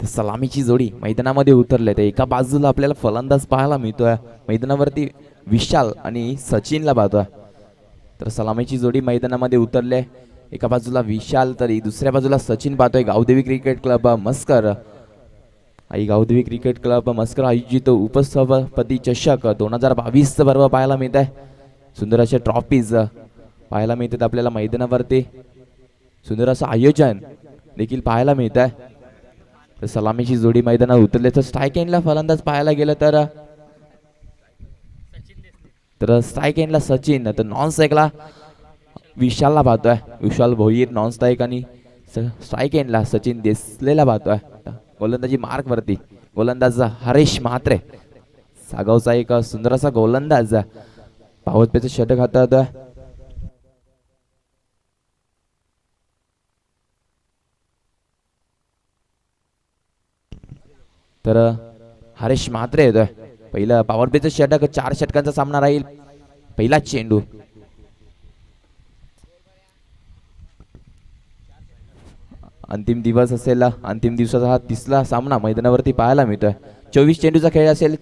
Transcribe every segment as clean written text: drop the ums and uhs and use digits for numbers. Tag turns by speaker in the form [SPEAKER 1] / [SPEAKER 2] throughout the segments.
[SPEAKER 1] तर सलामीची जोडी मैदानामध्ये उतरले तर एका बाजूला आपल्याला फलंदाज पाहायला मिळतोय मैदानावरती विशाल आणि सचिनला पाहतोय. तर सलामीची जोडी मैदानामध्ये उतरले एका बाजूला विशाल तर दुसऱ्या बाजूला सचिन पाहतोय. गावदेवी क्रिकेट क्लब मस्कर आई गावदेवी क्रिकेट क्लब मस्कर आयोजित उपसभापती चषक 2022 पर्व पाहायला मिळत आहे. सुंदर असे ट्रॉफीज पाहायला मिळतात आपल्याला मैदानावरती. सुंदर असं आयोजन देखील पाहायला मिळत आहे. तर सलामीची जोडी मैदानात उतरले तर स्ट्राईक एंडला फलंदाज पाहायला गेलं तर स्ट्राईक एंडला सचिन तर नॉन स्ट्राईकला विशालला पाहतोय. विशाल भोईर नॉन स्ट्राईक आणि स्ट्राईक एंडला सचिन देसलेला पाहतोय. गोलंदाजी मार्क वरती गोलंदाज हरेश म्हात्रे सागावचा एक सुंदर असा गोलंदाज पावतपेचं षटक हाताळतोय. तर हरेश म्हात्रे येतोय. पहिलं पॉवर प्लेचं षटक 4 षटकांचा सामना राहील. पहिला चेंडू अंतिम दिवस असेल. अंतिम दिवसाचा हा तिसरा सामना मैदानावरती पाहायला मिळतोय. 24 चेंडूचा खेळ असेल.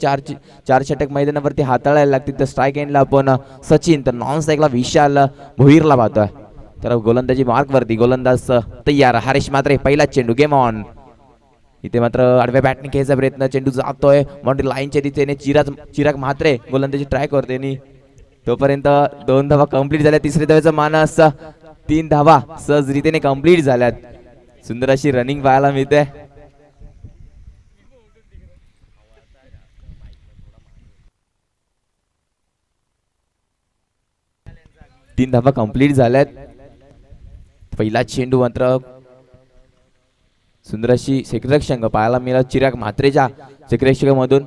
[SPEAKER 1] चार षटक मैदानावरती हाताळायला लागतील. तर स्ट्राईक एंडला आपण सचिन तर नॉन स्ट्राईकला विशाल भोईरला पाहतोय. तर गोलंदाजी मार्क वरती गोलंदाज तयार हरेश म्हात्रे. पहिला चेंडू गेम ऑन. इथे मात्र आडव्या बॅटने खेळायचा प्रयत्न. चेंडू जातोय बाउंड्री लाईनच्या दिशेने. चिराग म्हात्रे गोलंदाजी ट्राय करते आणि तोपर्यंत 2 धावा कंप्लीट झाल्या. तिसऱ्या धावेचा मानस 3 धावा सहजरीतीने कंप्लीट झाल्यात. सुंदर अशी रनिंग पाहायला मिळते. तीन धावा कंप्लीट झाल्यात. पहिला चेंडू मात्र सुंदर अशी क्षेत्ररक्षक पाहायला मिळाला. चिराग म्हात्रेच्या क्षेत्ररक्षकामधून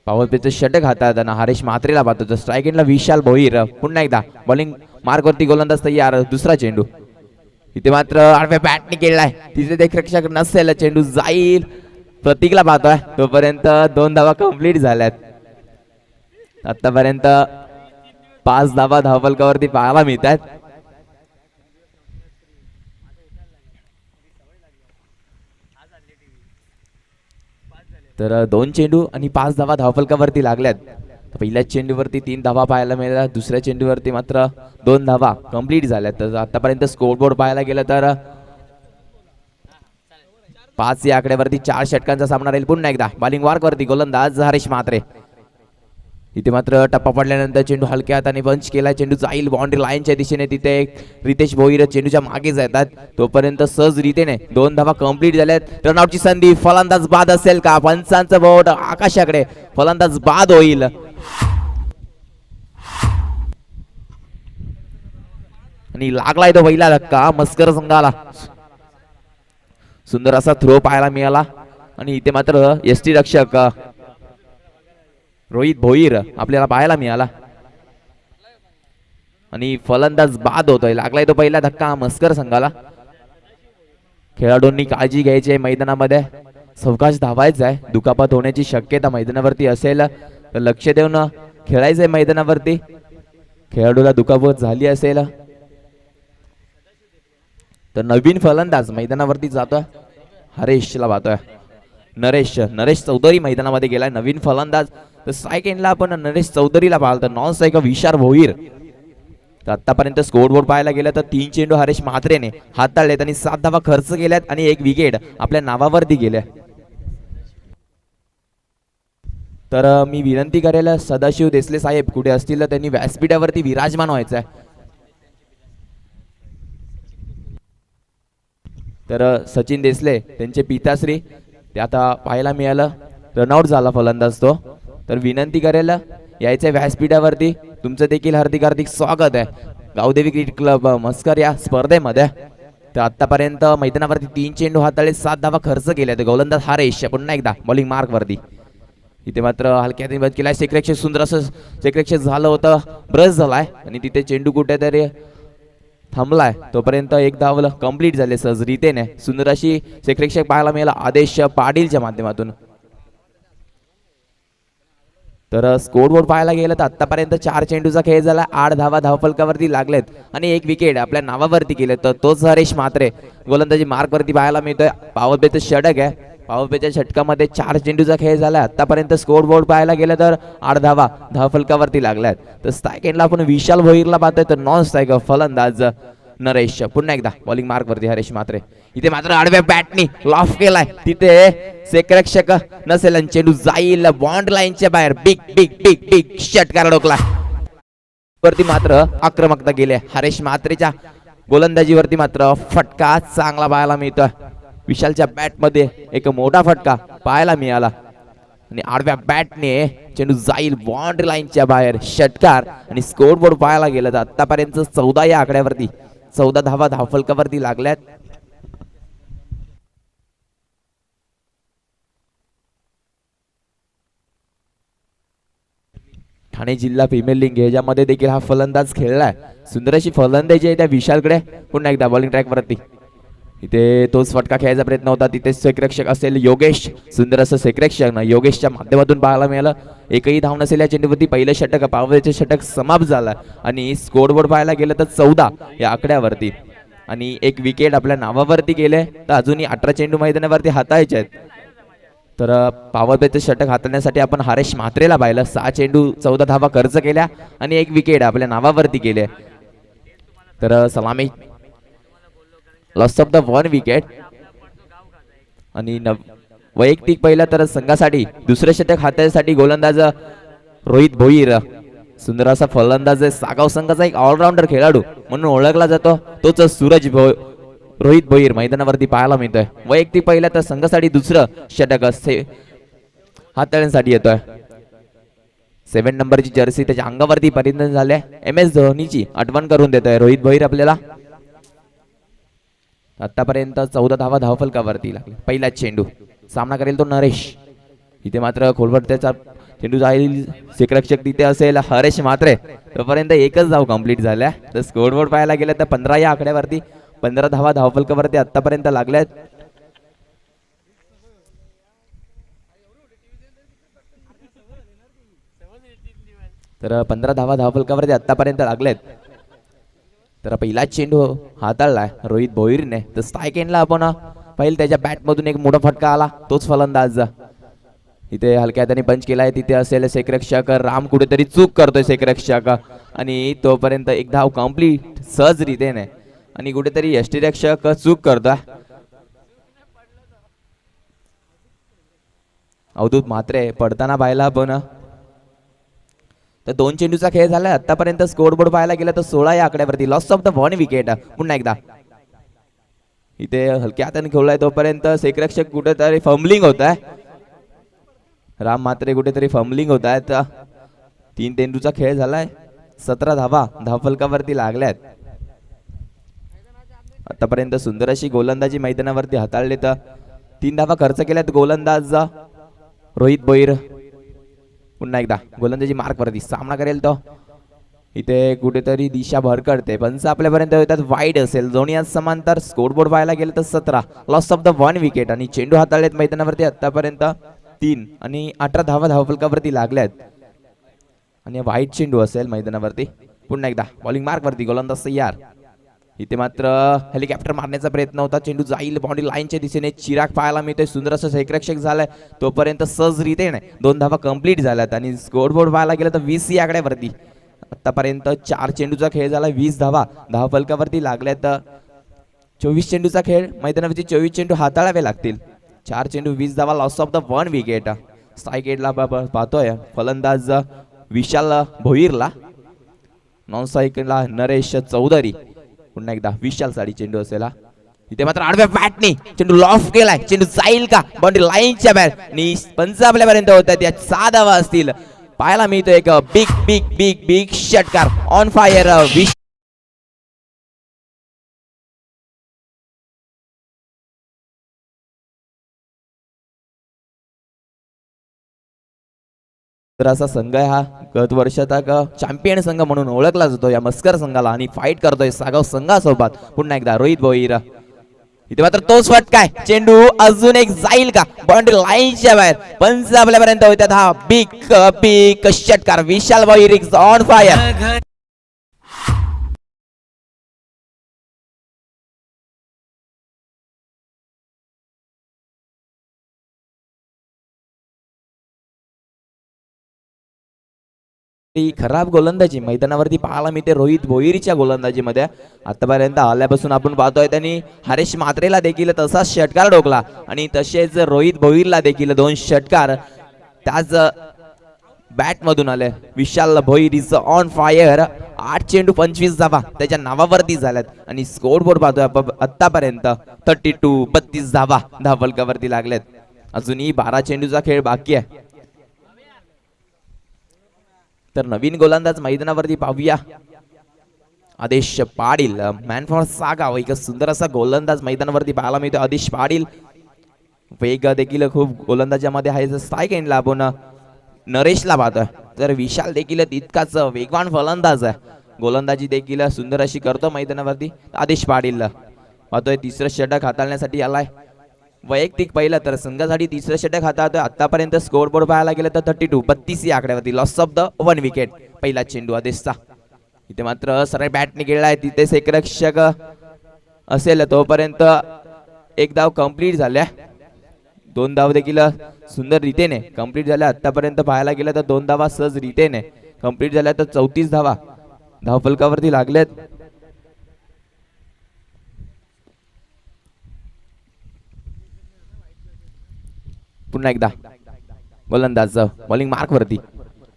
[SPEAKER 1] पॉवर प्लेचं षटक हाताळताना हरेश म्हात्रेला पाहतो. स्ट्राईक एंडला विशाल भोईर. पुन्हा एकदा बॉलिंग मार्कवरती गोलंदाज तयार. दुसरा चेंडू इथे मात्र आडव्या बॅटने केलाय. तिथे क्षेत्ररक्षक नसेल. चेंडू जाईल प्रतीकला पाहतोय. तोपर्यंत 2 धावा कंप्लीट झाल्यात. आतापर्यंत 5 धावा धावफलकावरती पाहायला मिळतात. तर 2 चेंडू आणि 5 धावा धावफलकावरती लागल्यात. पहिल्या चेंडूवरती 3 धावा पाहायला मिळाल्या. दुसऱ्या चेंडूवरती मात्र 2 धावा कंप्लीट झाल्यात. तर आतापर्यंत स्कोरबोर्ड पाहायला गेलं तर 5 या आकड्यावरती 4 षटकांचा सामना राहील. पुन्हा एकदा बॉलिंग मार्कवरती गोलंदाज हरेश म्हात्रे. इथे मात्र टप्पा पडल्यानंतर चेंडू हलक्या हाताने पंच केला. चेंडू जाईल बाउंड्री लाईनच्या दिशेने. तिथे रितेश भोईर चेंडूच्या मागे जातात. तोपर्यंत सहज रीतीने 2 धावा कंप्लीट झाल्यात. रनआउटची संधी. फलंदाज बाद असेल का? पंचांचं बोट आकाशाकडे. फलंदाज बाद होईल. आणि लागलाय तो पहिला धक्का मस्कर संघाला. सुंदर असा थ्रो पाहायला मिळाला. आणि इथे मात्र यष्टी रक्षक रोहित भोईर आपल्याला पाहायला मिळाला. आणि फलंदाज बाद होतोय. लागलाय तो पहिला धक्का मस्कर संघाला. खेळाडूंनी काळजी घ्यायची आहे. मैदानामध्ये सावकाश धावायचं आहे. दुखापत होण्याची शक्यता मैदानावरती असेल तर लक्ष देऊन खेळायचंय मैदानावरती. खेळाडूला दुखापत झाली असेल तर नवीन फलंदाज मैदानावरती जातोय. हरेशला पाहतोय. नरेश चौधरी मैदानामध्ये गेलाय नवीन फलंदाज. तर स्ट्राईक एंडला आपण नरेश चौधरीला पाहिलं. नॉन स्ट्राईक विशाल भोईर. तर आतापर्यंत स्कोरबोर्ड पाहायला गेलं तर 3 चेंडू हरेश म्हात्रेने हाताळलेत आणि 7 धावा खर्च केल्यात आणि 1 विकेट आपल्या नावावरती गेल्या. तर मी विनंती करेल सदाशिव देसले साहेब कुठे असतील तर त्यांनी व्यासपीठावरती विराजमान व्हायचं आहे. तर सचिन देसले त्यांचे पिताश्री ते आता पाहायला मिळालं. रनआउट झाला फलंदाज तो. तर विनंती करेल यायचं व्यासपीठावरती. तुमचं देखील हार्दिक स्वागत आहे गावदेवी क्रिकेट क्लब मस्कर या स्पर्धेमध्ये. तर आतापर्यंत मैदानावरती 3 चेंडू हाताळले 7 धावा खर्च केल्या. तर गोलंदाज हरेश पुन्हा एकदा बॉलिंग मार्क वरती. इथे मात्र हलक्याने बंद केलाय. क्षेत्ररक्षक सुंदर असं क्षेत्ररक्षक झालं होतं. ब्रश झालाय आणि तिथे चेंडू कुठेतरी थांबलाय. तोपर्यंत 1 धाव कंप्लीट झाले सहजरीतेने. सुंदर अशी क्षेत्ररक्षक पाहायला मिळाला आदेश पाटीलच्या माध्यमातून. तर स्कोरबोर्ड पाहायला गेलं तर आतापर्यंत 4 चेंडूचा खेळ झाला. 8 धावा धावफलकावरती लागलेत आणि 1 विकेट आपल्या नावावरती केले. तर तोच हरेश म्हात्रे गोलंदाजी मार्कवरती पाहायला मिळतोय. पॉवर प्लेचं षटक आहे. पॉवर षटकामध्ये 4 चेंडूचा खेळ झाला. आतापर्यंत स्कोर बोर्ड पाहायला गेलं तर 8 धावा फलकावरती लागल्यात. तर स्ट्राईक एंडला आपण विशाल भोईरला पाहतोय, तर नॉन स्ट्राईक फलंदाज नरेश. पुन्हा एकदा बॉलिंग मार्क वरती हरेश म्हात्रे. इथे मात्र आडव्या बॅटनी लॉफ केलाय, तिथे क्षेत्ररक्षक नसेल आणि चेंडू जाईल बॉन्ड लाईनच्या बाहेर. बिग बिग बिग बिग षटकार डोकला वरती. मात्र आक्रमकता गेले हरेश म्हात्रेच्या गोलंदाजीवरती. मात्र फटका चांगला पाहायला मिळतोय. विशालच्या बॅट मध्ये एक मोठा फटका पाहायला मिळाला आणि आडव्या बॅटने चेंडू जाईल बाउंड्री लाईनच्या बाहेर. षटकार आणि स्कोर बोर्ड पाहायला गेलं तर आतापर्यंत 14 या आकड्यावरती 14 धावा धावफलकावरती लागल्यात. ठाणे जिल्हा प्रीमियर लीग याच्यामध्ये देखील हा फलंदाज खेळलाय. सुंदर अशी फलंदाजी आहे त्या विशालकडे. पुन्हा एकदा बॉलिंग ट्रॅक वरती. इथे तोच फटका खेळायचा प्रयत्न होता, तिथे क्षेत्ररक्षक असेल योगेश. सुंदर असं क्षेत्ररक्षक योगेशच्या माध्यमातून पाहायला मिळालं. एकही धाव नसेल या चेंडूवरती. पहिलं षटक पावरचे षटक समाप्त झालं आणि स्कोर बोर्ड पाहायला गेलं तर 14 या आकड्यावरती आणि एक विकेट आपल्या नावावरती गेले. तर अजूनही 18 चेंडू मैदानावरती हाताळायचे आहेत. तर पॉवर प्लेचं षटक हाताळण्यासाठी आपण हरेश म्हात्रेला पाहिलं. 6 चेंडू 14 धावा खर्च केल्या आणि एक विकेट आपल्या नावावरती केले. तर सलामी लॉस ऑफ द 1 विकेट आणि वैयक्तिक पहिला तर संघासाठी दुसरे षटक हाताळण्यासाठी गोलंदाज रोहित भोईर. सुंदर असा फलंदाज आहे. सागाव संघाचा एक ऑलराऊंडर खेळाडू म्हणून ओळखला जातो, तोच सूरज रोहित भोईर मैदानावरती पाहायला मिळतोय. वैयक्तिक पहिला तर संघासाठी दुसरं षटक हाताळण्यासाठी येतोय. 7 नंबरची जर्सी त्याच्या अंगावरती परिधान झाले. MS धोनीची आठवण करून देतोय रोहित भोईर आपल्याला. आतापर्यंत 14 धावा धावफलकावरती लागले. पहिला चेंडू सामना करेल तो नरेश. इथे मात्र खोलवर त्याचा चेंडू जाईल. क्षेत्ररक्षक तिथे असेल हरेश म्हात्रे. तोपर्यंत एकच धाव कंप्लीट झाल्या. तर स्कोर बोर्ड पाहायला गेलं तर 15 या आकड्यावरती 15 धावा धावफलकावरती आतापर्यंत लागल्यात. तर 15 धावा धावफलकावरती आतापर्यंत लागल्यात. तर पहिला चेंडू हाताळलाय रोहित भोईरने. तर स्ट्राईक एंडला आपण पाहिलं त्याच्या बॅट मधून एक मोठा फटका आला. तोच फलंदाज इथे हलक्या हाताने पंच केलाय. तिथे असेल क्षेत्ररक्षक राम. कुठेतरी चूक करतोय क्षेत्ररक्षक आणि तोपर्यंत एक धाव कंप्लीट सहज रीतीने आणि कुठेतरी यष्टीरक्षक चूक करतोय. अवधूत म्हात्रे पडताना पाहिला आपण. तर 2 चेंडूचा खेळ झाला. आतापर्यंत स्कोर बोर्ड पाहायला गेला तर 16 या आकड्यावरती. Loss of the 1 wicket. पुन्हा एकदा इथे हलक्या हाताने खेळलाय. तोपर्यंत क्षेत्ररक्षक कुठेतरी फंबलिंग होत आहे. राम म्हात्रे कुठेतरी फंबलिंग होत आहेत. 3 चेंडूचा खेळ झालाय. 17 धावा धावफलकावरती लागल्यात. आतापर्यंत सुंदर अशी गोलंदाजी मैदानावरती हाताळले. तर 3 धावा खर्च केल्यात गोलंदाज रोहित भोईर. पुन्हा एकदा गोलंदाजी मार्क वरती सामना करेल तो. इथे कुठेतरी दिशा भरकटते. पंच आपल्यापर्यंत येतात वाईड असेल. दोन्ही आज समांतर. स्कोर बोर्ड पाहायला गेलं तर 17. लॉस ऑफ द 1 विकेट आणि चेंडू हाताळलेत मैदानावरती आतापर्यंत 3 आणि 18 धावा धावफलकावरती लागल्यात आणि वाईट चेंडू असेल मैदानावरती. पुन्हा एकदा बॉलिंग मार्क वरती गोलंदाज तयार. इथे मात्र हेलिकॉप्टर मारण्याचा प्रयत्न होता. चेंडू जाईल बाउंड्री लाईनच्या दिशेने. चिराग पाहायला मिळतोय. सुंदर असं क्षेत्ररक्षक झालाय. तोपर्यंत सहज रीतीने 2 धावा कंप्लीट झाल्यात आणि स्कोर बोर्ड पाहायला गेलं तर 20 या आकड्यावरती. आतापर्यंत 4 चेंडूचा खेळ झाला. 20 धावा धावफलकावरती लागल्यात. 24 चेंडूचा खेळ मैदानावरती 24 चेंडू हाताळावे लागतील. 4 चेंडू 20 धावा. Loss of the 1 wicket. Strike एंडला पाहतोय फलंदाज विशाल भोईरला. नॉन स्ट्राईकला नरेश चौधरी. पुन्हा एकदा विशाल साठी चेंडू असेल. इथे मात्र आडव्या बॅटने चेंडू लॉफ केलाय. चेंडू जाईल का बाउंड्री लाईनच्या बाहेर आणि पंच आपल्यापर्यंत होत आहेत. या 6 धावा असतील. पाहायला मिळतो एक बिग बिग बिग बिग षटकार ऑन फायर. तर असा संघ आहे हा. गत वर्षाचा चॅम्पियन संघ म्हणून ओळखला जातो या मस्कर संघाला आणि फाईट करतोय सागाव संघासोबत. पुन्हा एकदा रोहित भोईर. इथे मात्र तोच फटकाय. चेंडू अजून एक जाईल का बाउंड्री लाईनच्या बाहेर. पंच आपल्यापर्यंत होत्यात. हा बिग बिग षटकार. विशाल भोईर इज ऑन फायर. खराब गोलंदाजी मैदानावरती पाहायला मिळते रोहित भोईरच्या गोलंदाजीमध्ये. आतापर्यंत आल्यापासून आपण पाहतोय त्यांनी हरेश म्हात्रेला देखील तसाच षटकार ठोकला आणि तसेच रोहित भोईरला देखील 2 षटकार त्याच बॅट मधून आले. विशाल भोईर इज ऑन फायर. 8 चेंडू 25 धावा त्याच्या नावावरती झाल्यात आणि स्कोर बोर्ड पाहतोय आतापर्यंत 32 धावा धावफलकावरती लागलेत. अजूनही 12 चेंडूचा खेळ बाकी आहे. तर नवीन गोलंदाज मैदानावरती पाहूया. आदेश पाटील मॅन फॉर सागाव. एक सुंदर असा गोलंदाज मैदानावरती पाहायला मिळतो आदेश पाटील. वेग देखील खूप गोलंदाजामध्ये आहे. स्ट्राईक एंडला आपण नरेशला पाहतोय. तर विशाल देखील तितकाच वेगवान फलंदाज आहे. गोलंदाजी देखील सुंदर अशी करतो मैदानावरती आदेश पाटील. पाहतोय तिसरं षटक हाताळण्यासाठी आलाय. वैयक्तिक पहिलं तर संघासाठी तिसरं षटक हाताळतोय. आतापर्यंत स्कोर बोर्ड पाहायला गेलं तर 32 या आकड्यावरती. Loss of the 1 wicket. पहिला चेंडू आदेशचा. इथे मात्र सरळ बॅटने गेलाय. तिथेच एक रक्षक असेल तोपर्यंत एक धाव कंप्लीट झाल्या. 2 धाव देखील सुंदर रीतीने कंप्लीट झाल्या. आतापर्यंत पाहायला गेलं तर 2 धावा सहज रीतीने कंप्लीट झाल्या. तर 34 धावा धावफलकावरती लागलेत. पुन्हा एकदा गोलंदाज बॉलिंग मार्क वरती.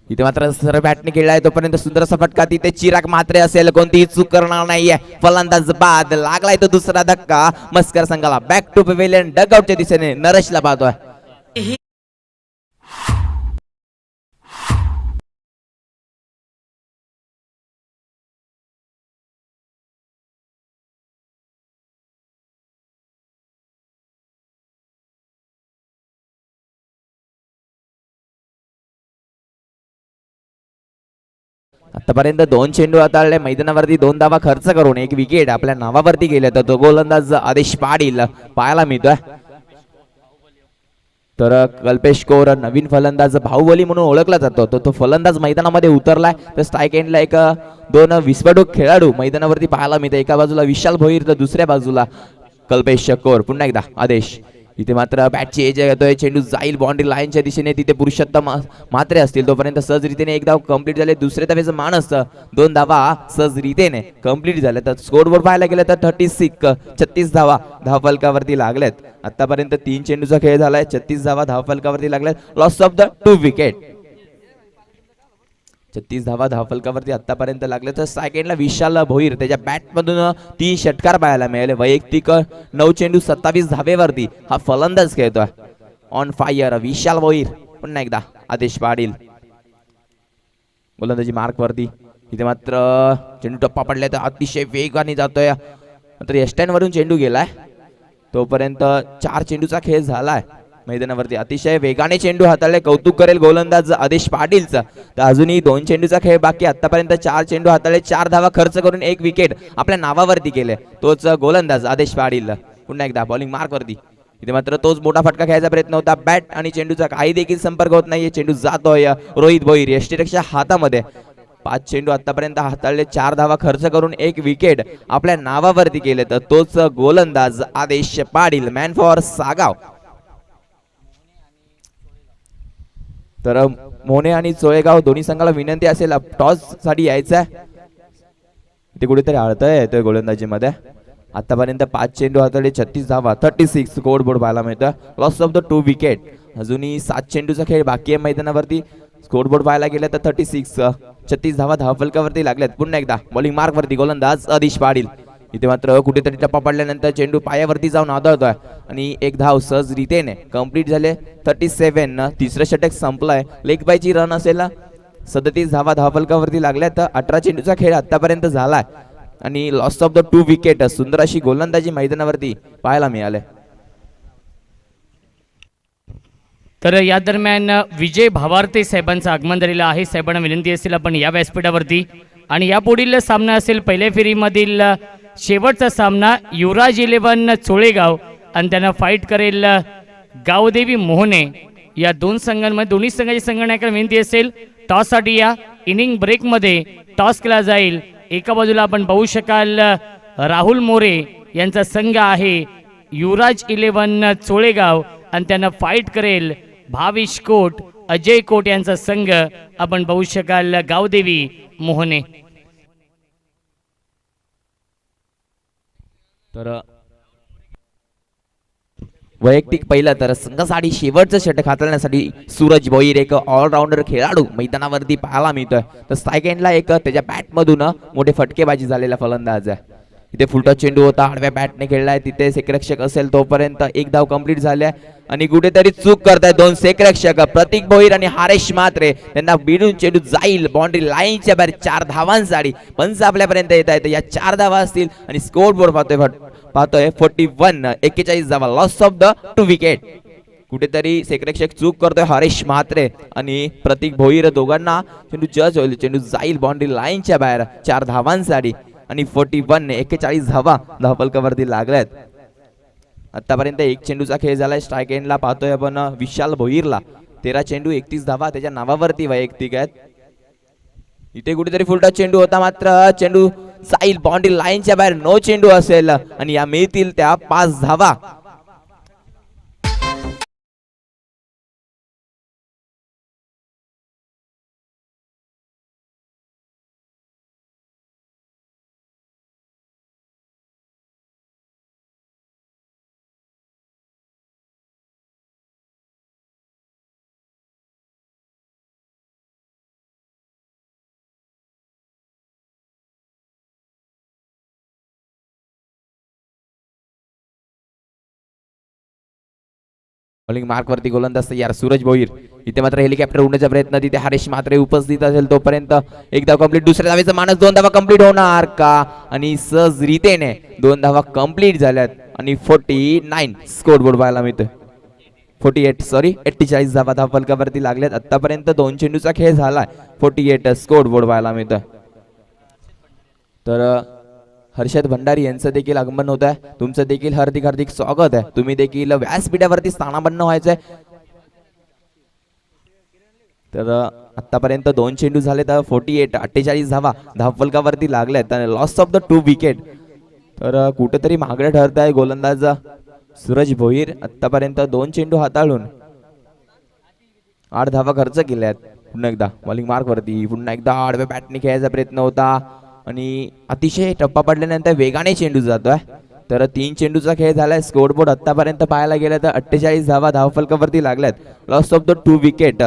[SPEAKER 1] इथे मात्र सरळ बॅटने खेळलाय तोपर्यंत सुंदर असा फटका. तिथे चिराग म्हात्रे असेल. कोणतीही चूक करणार नाहीये. फलंदाज बाद. लागलाय तो दुसरा धक्का. मस्कर संघाला बॅक टू पवेलियन डगआउटच्या दिशेने नरेशला पाहतोय. आतापर्यंत 2 चेंडू हाताळले. मैदानावरती 2 धावा खर्च करून 1 विकेट आपल्या नावावरती गेले. तर तो गोलंदाज आदेश पाटील पाहायला मिळतोय. तर कल्पेश कौर नवीन फलंदाज बाहुबली म्हणून ओळखला जातो. तो फलंदाज मैदानामध्ये उतरलाय. तर स्ट्राईक एंडला एक 2 विस्फोटक खेळाडू मैदानावरती पाहायला मिळते. एका बाजूला विशाल भोईर तर दुसऱ्या बाजूला कल्पेश कौर. पुन्हा एकदा आदेश. इथे मात्र बॅटची एज येतोय. चेंडू जाईल बाउंड्री लाईनच्या दिशेने. तिथे पुरुषोत्तम म्हात्रे असतील तोपर्यंत सहजरीतीने 1 धाव कंप्लीट झाले. दुसऱ्या धावेचं मान असतं. 2 धावा सहजरीतीने कंप्लीट झाल्या. तर स्कोर बोर्ड पाहायला गेलं तर 36 धावा धावफलकावरती लागल्यात. आतापर्यंत 3 चेंडूचा खेळ झालाय. 36 धावा धावफलकावरती लागल्यात. Loss of the 2 wicket. 36 धावा धावफलकावरती आतापर्यंत लागले. तर सेकंडला विशाल भोईर त्याच्या बॅट मधून 3 षटकार पाहायला मिळाले. वैयक्तिक 9 चेंडू 27 धावेवरती हा फलंदाज खेळतोय. ऑन फायर विशाल भोईर. पुन्हा एकदा आदेश पाटील गोलंदाजी मार्क वरती. इथे मात्र चेंडू टप्पा पडलाय. तर अतिशय वेगाने जातोय. मात्र एस्टॅन वरून चेंडू गेलाय. तोपर्यंत 4 चेंडूचा खेळ झालाय. मैदानावरती अतिशय वेगाने चेंडू हाताळले. कौतुक करेल गोलंदाज आदेश पाटीलचं. तर अजूनही 2 चेंडूचा खेळ बाकी. आतापर्यंत 4 चेंडू हाताळले. 4 धावा खर्च करून 1 विकेट आपल्या नावावरती केले. तोच गोलंदाज आदेश पाटील. पुन्हा एकदा बॉलिंग मार्क वरती. इथे मात्र तोच मोठा फटका खेळायचा प्रयत्न होता. बॅट आणि चेंडूचा काही देखील संपर्क होत नाहीये. चेंडू जातोय रोहित भोईर यष्टीरक्षा हातामध्ये. 5 चेंडू आतापर्यंत हाताळले. 4 धावा खर्च करून 1 विकेट आपल्या नावावरती केले. तर तोच गोलंदाज आदेश पाटील मॅन फॉर सागाव. तर मोने आणि चोळेगाव दोन्ही संघाला विनंती असेल टॉस साठी यायचं. ते कुठेतरी अडथळा येतोय गोलंदाजीमध्ये. आतापर्यंत 5 चेंडू हाताळले. 36 धावा 36 स्कोर बोर्ड पाहायला मिळतं. Loss of the 2 wicket. अजूनही 7 चेंडूचा खेळ बाकी आहे मैदानावरती. स्कोर बोर्ड पाहायला गेलं तर 36 धावा धावफलकावरती लागल्यात. पुन्हा एकदा बॉलिंग मार्क वरती गोलंदाज आदेश पाटील. इथे मात्र कुठेतरी टप्पा पडल्यानंतर चेंडू पायावरती जाऊन आदळतोय आणि 1 धाव सहज रीतीने कंप्लीट झाले. 37. तिसरं षटक संपलंय. लेग बायची रन असेल. 37 धावा धावफलकावरती लागल्या. तर 18 चेंडूचा खेळ आतापर्यंत झालाय आणि लॉस ऑफ द 2 विकेट. सुंदर अशी गोलंदाजी मैदानावरती पाहायला मिळाले.
[SPEAKER 2] तर या दरम्यान विजय भावार्ते साहेबांचं आगमन झालेलं आहे. साहेबांना विनंती असेल आपण या व्यासपीठावरती. आणि या पुढील सामना असेल पहिल्या फेरीमधील शेवटचा सामना. युवराज 11 चोळेगाव आणि त्यांना फाईट करेल गावदेवी मोहने. या 2 संघांमध्ये दोन्ही संघाच्या संघटनाकडे विनंती असेल टॉससाठी या. इनिंग ब्रेकमध्ये टॉस केला जाईल. एका बाजूला आपण पाहू शकाल राहुल मोरे यांचा संघ आहे युवराज 11 चोळेगाव आणि त्यांना फाईट करेल भाविश कोट अजय कोट यांचा संघ आपण पाहू शकाल गावदेवी मोहने.
[SPEAKER 1] तर वैयक्तिक पहिलं तर संघासाठी शेवटचं षटक हाताळण्यासाठी सूरज भोईर एक ऑलराऊंडर खेळाडू मैदानावरती पाहायला मिळतोय. तर स्ट्राईक एंडला एक त्याच्या बॅटमधून मोठे फटकेबाजी झालेला फलंदाज आहे. इथे फुलटॉस चेंडू होता, आडव्या बॅटने खेळलाय, तिथे सेकरक्षक असेल तोपर्यंत एक धाव कंप्लीट झाल्या आणि कुठेतरी चूक करताय दोन सेकरक्षक प्रतीक भोईर आणि हारेश म्हात्रे. त्यांना बिडून चेंडू जाईल बाउंड्री लाईनच्या बाहेर 4 धावांसाठी पंच आपल्यापर्यंत येत आहे. या 4 धावा असतील आणि स्कोर बोर्ड पाहतोय 41 41 धावा, लॉस ऑफ द 2 विकेट. कुठेतरी सेकरक्षक चूक करतोय हरेश म्हात्रे आणि प्रतीक भोईर दोघांना चेंडू जज होईल, चेंडू जाईल बाउंड्री लाईनच्या बाहेर 4 धावांसाठी आणि 41 41 धावा धावफलकावरती लागल्यात. आतापर्यंत एक चेंडूचा खेळ झालाय. स्ट्राईक एंडला पाहतोय आपण विशाल भोईरला 13 चेंडू 31 धावा त्याच्या नावावरती वैयक्तिक आहेत. इथे कुठेतरी फुलटॉस चेंडू होता, मात्र चेंडू जाईल बाउंड्री लाईनच्या बाहेर, नो चेंडू असेल आणि या मिळतील त्या 5 धावा. बॉलिंग मार्क वरती गोलंदाज तयार सूरज भोईर. इथे मात्र हेलिकॉप्टर उडण्याचा प्रयत्न, तिथे हरेश म्हात्रे उपस्थित असेल तोपर्यंत एक धाव कंप्लीट. दुसऱ्या धावेचा मानस 2 धावा कंप्लीट होणार का आणि सहज रीतेने 2 धावा कंप्लीट झाल्यात आणि 49 स्कोर बोर्ड पाहायला मिळतोय. 48 धावा धावफलकावरती लागल्यात. आतापर्यंत 2 चेंडूचा खेळ झालाय. 48 स्कोर बोर्ड पाहायला मिळतोय. तर हर्षद भंडारी यांचं देखील आगमन होत आहे. तुमचं देखील हार्दिक हार्दिक स्वागत आहे. तुम्ही देखील व्यासपीठावरती स्थानापन्न व्हायचंय. तर आतापर्यंत 2 चेंडू झाले तर 48 धावा धावफलकावरती लागल्यात आणि लॉस ऑफ द 2 विकेट. तर कुठेतरी महागडे ठरत आहे गोलंदाज सूरज भोईर. आतापर्यंत 2 चेंडू हाताळून 8 धावा खर्च केल्यात. पुन्हा एकदा बॉलिंग मार्क वरती, पुन्हा एकदा आडव्या बॅटने खेळायचा प्रयत्न होता आणि अतिशय टप्पा पडल्यानंतर वेगाने चेंडू जातोय. तर 3 चेंडूचा खेळ झालाय. स्कोर बोर्ड आतापर्यंत पाहायला गेलं तर 48 धावा धावफलकावरती लागल्यात, लॉस ऑफ द 2 विकेट.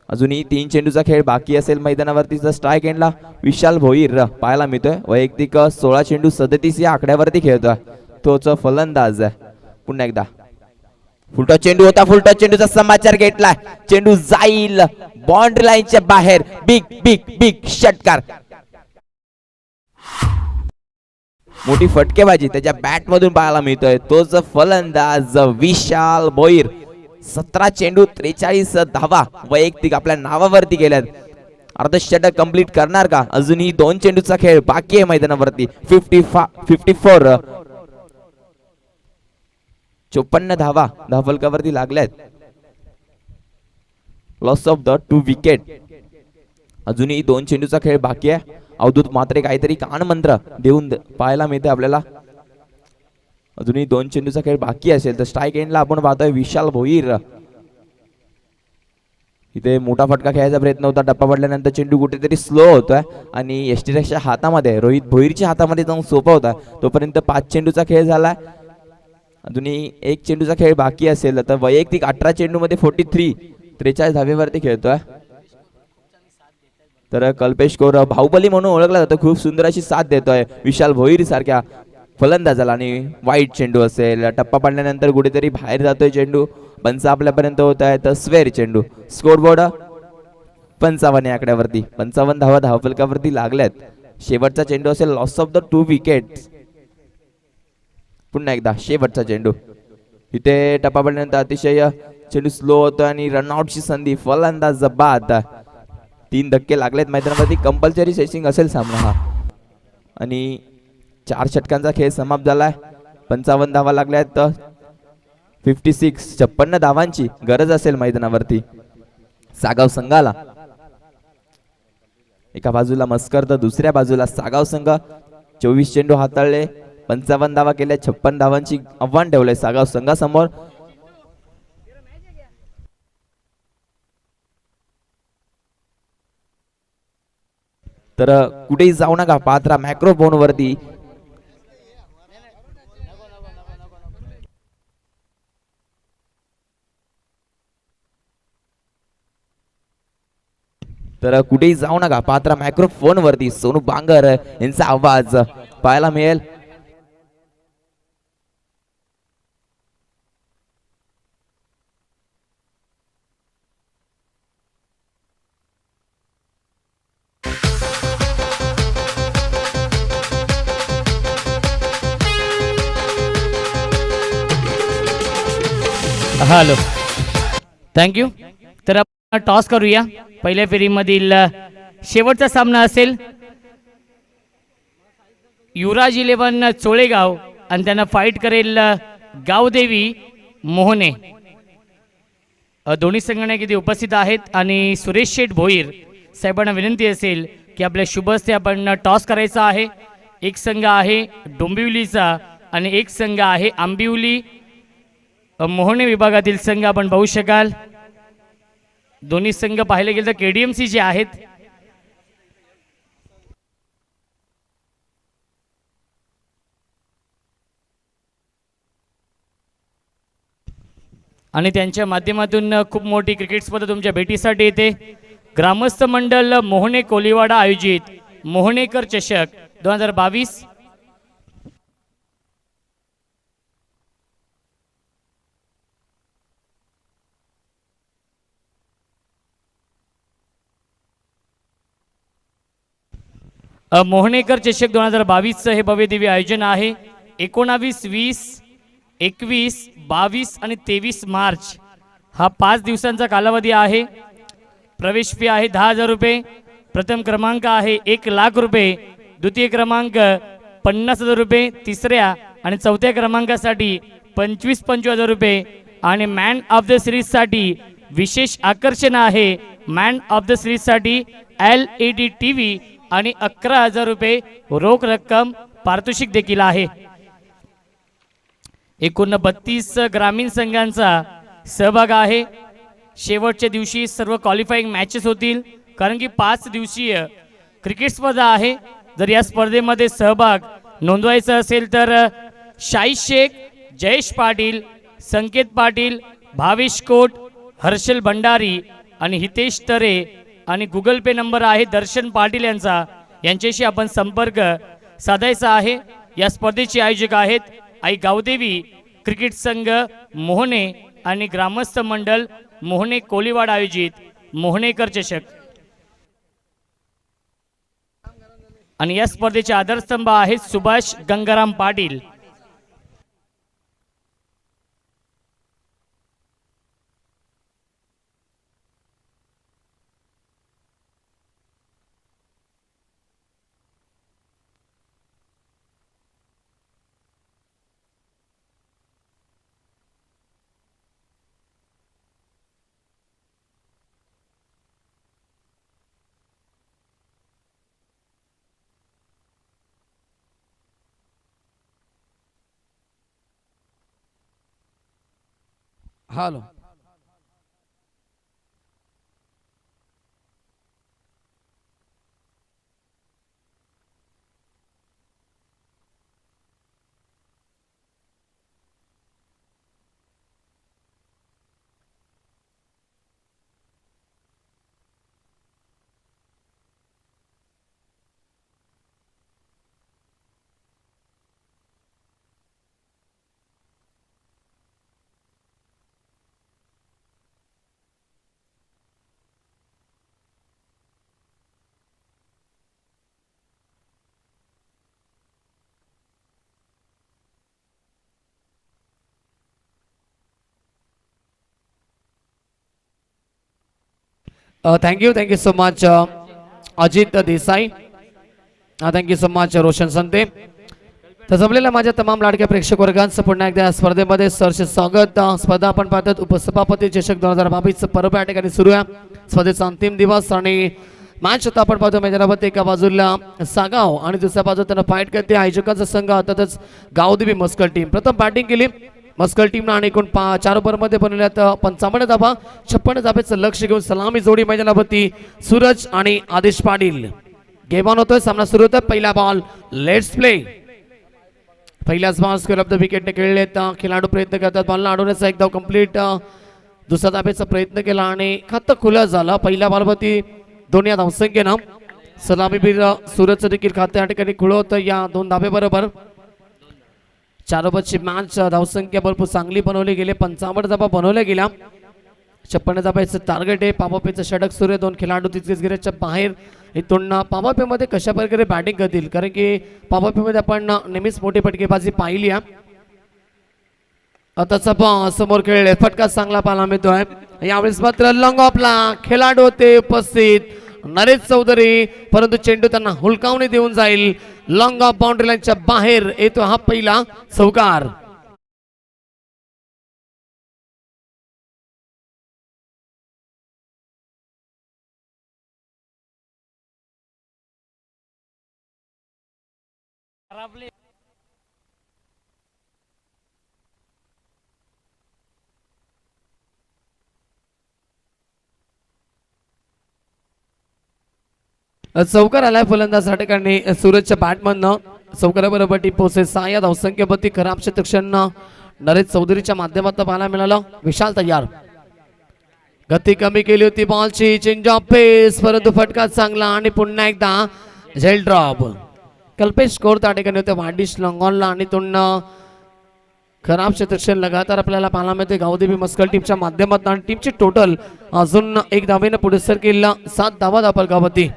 [SPEAKER 1] अजूनही 3 चेंडूचा खेळ बाकी असेल मैदानावरती. स्ट्राईक एंडला विशाल भोईर पाहायला मिळतोय. वैयक्तिक 16 चेंडू 37 या आकड्यावरती खेळतोय तोच फलंदाज. पुन्हा एकदा फुलटॉस चेंडू होता, फुलटॉस चेंडूचा समाचार घेतलाय, चेंडू जाईल बाउंड्री लाईनच्या बाहेर. बिग बिग बिग षटकार, मोठी फटकेबाजी त्याच्या बॅट मधून पाहायला मिळतोय तोच फलंदाज विशाल भोईर. 17 चेंडू 43 धावा वैयक्तिक आपल्या नावावरती गेल्यात. अर्धशतक कंप्लीट करणार का? अजूनही 2 चेंडूचा खेळ बाकी आहे मैदानावरती. 54 54 धावा धावफलकावरती लागल्यात, लॉस ऑफ द 2 विकेट. अजूनही 2 चेंडूचा खेळ बाकी आहे. अवधूत मात्र काहीतरी कान मंत्र देऊन पाहायला मिळते आपल्याला. अजूनही 2 चेंडूचा खेळ बाकी असेल तर स्ट्राईक एंडला आपण पाहतोय विशाल भोईर. इथे मोठा फटका खेळायचा प्रयत्न होता, टप्पा पडल्यानंतर चेंडू कुठेतरी स्लो होतोय आणि यष्टीरेषच्या हातामध्ये, रोहित भोईरच्या हातामध्ये जाऊन सोपा होता. तोपर्यंत 5 चेंडूचा खेळ झाला. अजूनही 1 चेंडूचा खेळ बाकी असेल तर वैयक्तिक 18 चेंडू मध्ये 43 धावेवरती खेळतोय. तर कल्पेश कौर बाहुबली म्हणून ओळखला जातो, खूप सुंदर अशी साथ देतोय विशाल भोईर सारख्या फलंदाजाला. आणि वाईट चेंडू असेल, टप्पा पडल्यानंतर कुठेतरी बाहेर जातोय चेंडू, पंच आपल्यापर्यंत होत आहे तर स्वेर चेंडू. स्कोर बोर्ड 55 या आकड्यावरती, 55 धावा धावफलकावरती लागल्यात. शेवटचा चेंडू असेल, लॉस ऑफ द 2 विकेट. पुन्हा एकदा शेवटचा चेंडू. इथे टप्पा पडल्यानंतर अतिशय चेंडू स्लो होतो आणि रनआउटची संधी, फलंदाज बाद. 3 धक्के लागलेत मैदानावरती. कंपल्सरी सेसिंग असेल सामना हा आणि 4 षटकांचा खेळ समाप्त झालाय. 55 धावा लागल्यात. 56 धावांची गरज असेल मैदानावरती सागाव संघाला. एका बाजूला मस्कर तर दुसऱ्या बाजूला सागाव संघ. 24 चेंडू हाताळले, 55 धावा केल्या, 56 धावांची आव्हान ठेवलंय सागाव संघासमोर. तर कुठेही जाऊ नका, पात्रा मायक्रोफोन वरती. तर कुठेही जाऊ नका, पात्रा मायक्रोफोन वरती सोनू बांगर यांचा आवाज पाहायला मिळेल.
[SPEAKER 2] Hello, thank you. तर आपण टॉस करूया. पहिल्या फेरीमधील शेवटचा सामना असेल युवराज 11 चोळेगाव आणि त्यांना फाईट करेल गावदेवी मोहने. दोन्ही संघटना किती उपस्थित आहेत आणि सुरेश शेठ भोईर साहेबांना विनंती असेल की आपल्या शुभ हस्ते आपण टॉस करायचा आहे. एक संघ आहे डोंबिवलीचा आणि एक संघ आहे आंबिवली मोहने विभागातील संघ आपण पाहू शकाल. दोन्ही संघ पाहिले गेले तर केडीएमसी जे आहेत. आणि त्यांच्या माध्यमातून खूप मोठी क्रिकेट स्पर्धा तुमच्या भेटीसाठी येते. ग्रामस्थ मंडळ मोहने कोलीवाडा आयोजित मोहनेकर चषक 2022. मोहनेकर चषक 2022चं हे भव्य दिव्य आयोजन आहे. 19, 20, 21, 22 आणि 23 मार्च हा 5 दिवसांचा कालावधी आहे. प्रवेश फी आहे 10,000 रुपये. प्रथम क्रमांक आहे 1,00,000 रुपये. द्वितीय क्रमांक 50,000 रुपये. तिसऱ्या आणि चौथ्या क्रमांकासाठी 25,000 रुपये. आणि मॅन ऑफ द सिरीजसाठी विशेष आकर्षण आहे. मॅन ऑफ द सिरीजसाठी LED TV आणि 11,000 रुपये रोख रक्कम पारितोषिक देखील आहे. एकूण 32 ग्रामीण संघांचा सहभाग आहे. शेवटच्या दिवशी सर्व क्वालिफाईंग मॅचेस होतील, कारण की 5 दिवसीय क्रिकेट स्पर्धा आहे. जर या स्पर्धेमध्ये सहभाग नोंदवायचा असेल तर शाहीद शेख, जयेश पाटील, संकेत पाटील, भावेश कोट, हर्षल भंडारी आणि हितेश तरे आणि गुगल पे नंबर आहे दर्शन पाटील यांच्याशी आपण संपर्क साधायचा आहे. या स्पर्धेचे आयोजक आहेत आई गावदेवी क्रिकेट संघ मोहने आणि ग्रामस्थ मंडळ मोहने कोलीवाड आयोजित मोहनेकर चषक. आणि या स्पर्धेचे आधारस्तंभ आहेत Subhash Gangaram Patil.
[SPEAKER 3] Hello, thank you so much Ajit Desai. Thank you so much Roshan Sante. तर जमलेल्या माझ्या तमाम लाडक्या प्रेक्षक वर्गांचं पुन्हा एकदा या स्पर्धेमध्ये सरचे स्वागत. स्पर्धा आपण पाहतात उपसभापती चषक 2022 पर्व या ठिकाणी सुरू आहे. स्पर्धेचा अंतिम दिवस आणि मॅच आता आपण पाहतो मैदानावरती. एका बाजूला सागाव आणि दुसऱ्या बाजूला त्यांना फाईट करते आयोजकांचा संघ अर्थातच गावदेवी मस्कल टीम. प्रथम बॅटिंग केली मस्कल टीमनं आणि एकूण 4 ओव्हरमध्ये बनवल्यात 55 धाबा. 56 धाब्याचं लक्ष घेऊन सलामी जोडी मैदानावरती सूरज आणि आदेश पाटील गेम ऑन होतोय, सामना सुरू होतोय. पहिला बॉल, लेट्स प्ले. पहिल्याच बॉल स्क्वेअर ऑफ द विकेटने खेळलेत. खेळाडू प्रयत्न करतात बॉलला अडवण्याचा, एक धाव कंप्लीट. दुसरा धाब्याचा प्रयत्न केला आणि खातं खुलं झालं. पहिल्या बॉलवरती दोन्ही धावसंख्येनं सलामीवीर सूरजचं देखील खातं या ठिकाणी खुलं होतं या 2 धाब्याबरोबर. 4 ओव्हरची मॅच, धावसंख्या भरपूर चांगली बनवली गेली. 55 धाबा बनवल्या गेल्या. 56 धाब्याचं टार्गेट आहे. पावपेचं षटक सुरू आहे. 2 खेळाडू तितकेच गेल्याच्या बाहेर. इथून पावपेमध्ये कशा प्रकारे बॅटिंग करतील, कारण की पावपेमध्ये आपण नेहमीच मोठी फटकेबाजी पाहिली आहे. आताचा बॉल समोर खेळले, फटका चांगला पाहायला मिळतोय. यावेळेस मात्र लॉंग ऑफला खेळाडू होते उपस्थित नरेश चौधरी, परंतु चेंडू त्यांना हुलकावणी देऊन जाईल. लॉंग ऑफ बाउंड्री लाईनच्या बाहेर येतो हा पहिला चौकार. चौकार आलाय फलंदाज या ठिकाणी सूरजच्या बॅटमधनं. चौकाराबरोबर टीम पोहोचेल 6 या धावसंख्येवरती. खराब क्षेत्रक्षण नरेश चौधरीच्या माध्यमातून पाहायला मिळालं. विशाल तयार, गती कमी केली होती बॉलची, चेंज ऑफ पेस, परंतु फटका चांगला आणि पुन्हा एकदा झेल ड्रॉप. कल्पेश कौर त्या ठिकाणी होते वाडिश लॉंगॉनला आणि खराब क्षेत्रक्षण लगातार आपल्याला पाहायला मिळते गावदेवी मस्कल टीमच्या माध्यमातून. आणि टीमची टोटल अजून 1 धावेनं पुढे सरकेल. 7 धावा धापलगावती.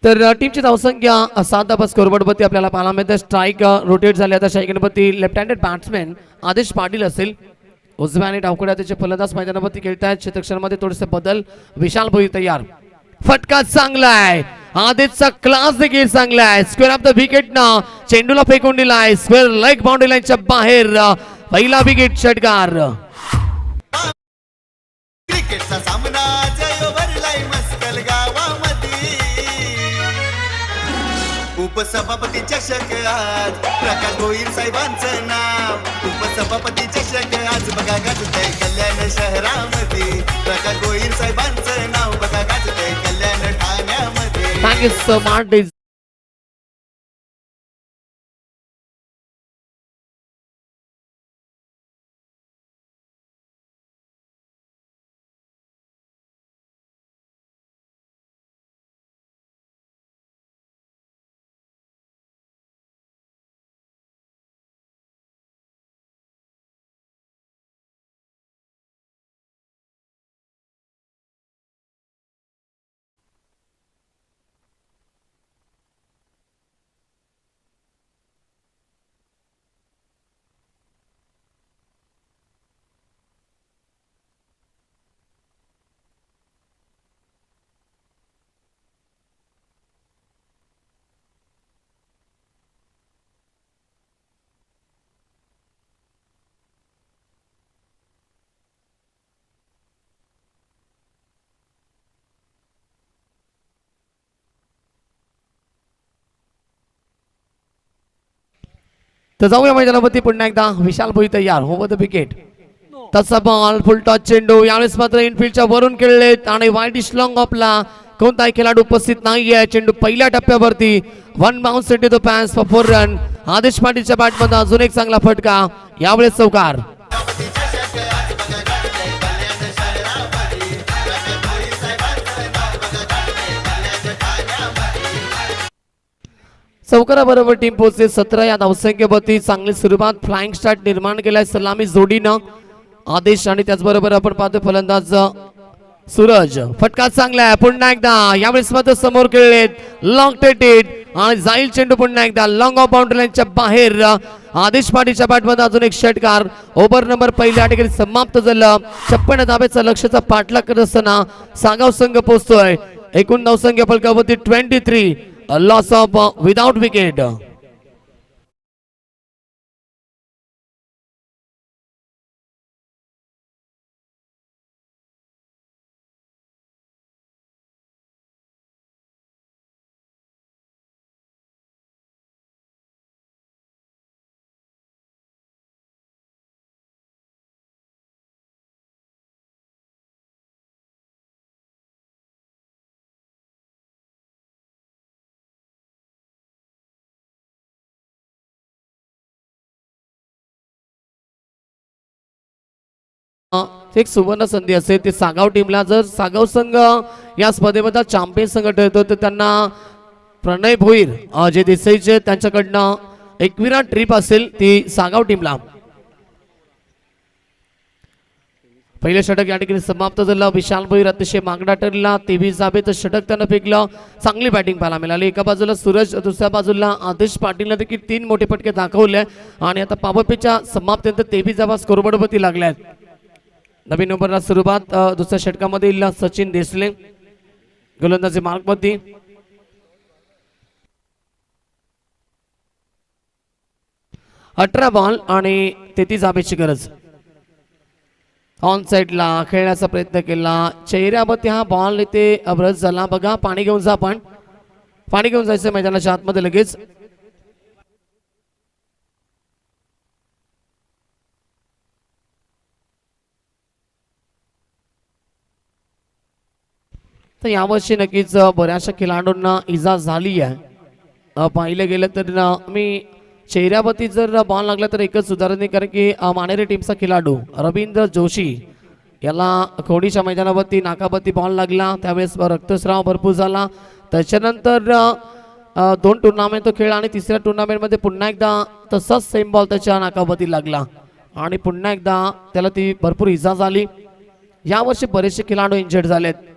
[SPEAKER 3] तर टीमची धावसंख्या 7 धावा स्कोरबोर्डवरती आपल्याला पाहायला मिळते. स्ट्राईक रोटेट झाले. आता शाईगणपती लेफ्ट हँडेड बॅट्समॅन आदेश पाटील असेल. उजव्या आणि डावकड्या त्याचे फलंदाज मैदानावरती खेळतायत. क्षेत्रक्षणामध्ये थोडेसे बदल. विशाल भोई तयार, फटका चांगला आहे. आदेशचा क्लास देखील चांगला आहे. स्क्वेअर ऑफ द विकेट ना चेंडूला फेकून दिलाय स्क्वेअर लेग बाउंड्री लाईनच्या बाहेर. पहिला विकेट षटकार.
[SPEAKER 4] क्रिकेटचा सामना जय भरलाय मस्कल गावामध्ये. उपसभापती चषक आज प्रकाश भोईर साहेबांचं नाव. उपसभापती चषक आज बघा गाजतंय कल्याण शहरामध्ये. प्रकाश भोईर साहेबांचं नाव बघा गाजतंय कल्याण ठाण्यामध्ये.
[SPEAKER 3] Thank you so much. तर जाऊया मैदानावरती पुन्हा एकदा. विशाल भोई तयार, ओव्हर द विकेट. तसा बॉल, फुल टॉस चेंडू. यावेळेस मात्र इनफिल्डच्या वरून खेळलेत आणि वाईडिश लॉंग ऑफला कोणताही खेळाडू उपस्थित नाहीये. चेंडू पहिल्या टप्प्यावरती 1 bounce into the pens for 4 run. आदेश पाटीलच्या बॅटमध्ये अजून एक चांगला फटका. यावेळेस चौकार. चौकाराबरोबर टीम पोहोचते 17 या धावसंख्येवरती. चांगली सुरुवात, फ्लाइंग स्टार्ट निर्माण केलाय सलामी जोडीनं आदेश आणि त्याचबरोबर आपण पाहतो फलंदाज सूरज. फटका चांगला आहे पुन्हा एकदा. यावेळेस मात्र समोर खेळलेत लॉंग टेटेड आणि जाईल चेंडू पुन्हा एकदा लॉंग ऑफ बाउंड्री लाईनच्या बाहेर. आदेश पाटीलच्या बॅटमध्ये अजून एक षटकार. ओव्हर नंबर पहिल्या ठिकाणी समाप्त झालं. 56 धाब्याचा लक्ष्याचा पाठलाग करत असताना सागाव संघ पोहोचतोय. एकूण धावसंख्या फलकावरती 23. Loss of without wicket. एक सुवर्ण संधी असेल ते सागाव टीमला. जर सागाव संघ या स्पर्धेमध्ये चॅम्पियन संघ ठरतो तर त्यांना प्रणय भोईर जे देसाईचे त्यांच्याकडनं एकविरा ट्रिप असेल ती सागाव टीमला. पहिले षटक या ठिकाणी समाप्त झालं. विशाल भोईर अतिशय मागणा ठरला. 23 धाबेचं षटक त्यानं फेकलं. चांगली बॅटिंग पाहायला मिळाली. एका बाजूला सूरज, दुसऱ्या बाजूला आदेश पाटीलने देखील 3 मोठे फटके दाखवले आणि आता पावरपेच्या समाप्तीनंतर 23 धाबा स्कोरबोर्डवरती लागल्या. नवीन ओव्हरला सुरुवात. दुसऱ्या षटकामध्ये सचिन देसले गोलंदाजी मार्कमध्ये. अठरा बॉल आणि 33 धाब्याची गरज. ऑन साईडला खेळण्याचा प्रयत्न केला. चेहऱ्यावरती हा बॉल इथे अब्रज झाला. बघा पाणी घेऊन जा. आपण पाणी घेऊन जायचं मैदानाच्या आतमध्ये लगेच. तर यावर्षी नक्कीच बऱ्याचशा खेळाडूंना इजा झाली आहे. पाहिलं गेलं तर मी चेहऱ्यावरती जर बॉल लागला तर एकच उदाहरण आहे, कारण की मानेरे टीमचा खेळाडू रवींद्र जोशी याला खोडीच्या मैदानावरती नाकावरती बॉल लागला. त्यावेळेस रक्तस्राव भरपूर झाला. त्याच्यानंतर 2 टुर्नामेंट तो खेळला आणि तिसऱ्या टुर्नामेंटमध्ये पुन्हा एकदा तसाच सेम बॉल त्याच्या नाकावरती लागला आणि पुन्हा एकदा त्याला ती भरपूर इजा झाली. यावर्षी बरेचसे खेळाडू इंजर्ड झालेत.